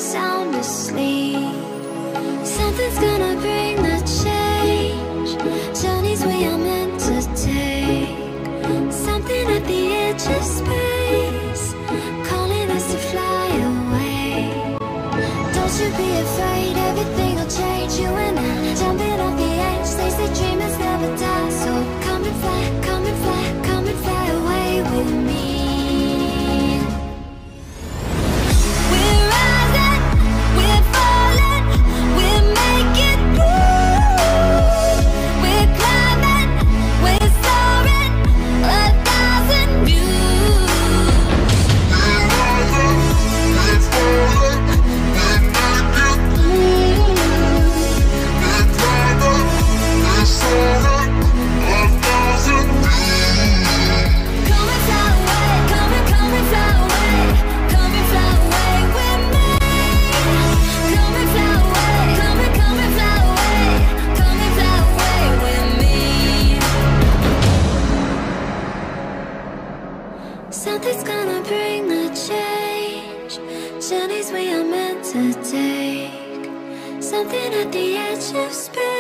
sound asleep. Something's gonna bring the change. Journeys we are meant to take. Something at the edge of space, calling us to fly away. Don't you be afraid, everything will change. You and I, jumping off the edge. They say dreamers never die, so come and fly, come and fly, come and fly away with me. We're rising, we're falling, we're making moves. We're climbing, we're soaring, 1,000 views. We're rising, we're falling, we're making moves. We're climbing, we're soaring, 1,000 views. Come and fly away, come and fly away, come and fly away with me. Come and fly away, come and fly away, come and fly away with me. Something's gonna bring the change. Journeys we are meant to take. Something at the edge of space.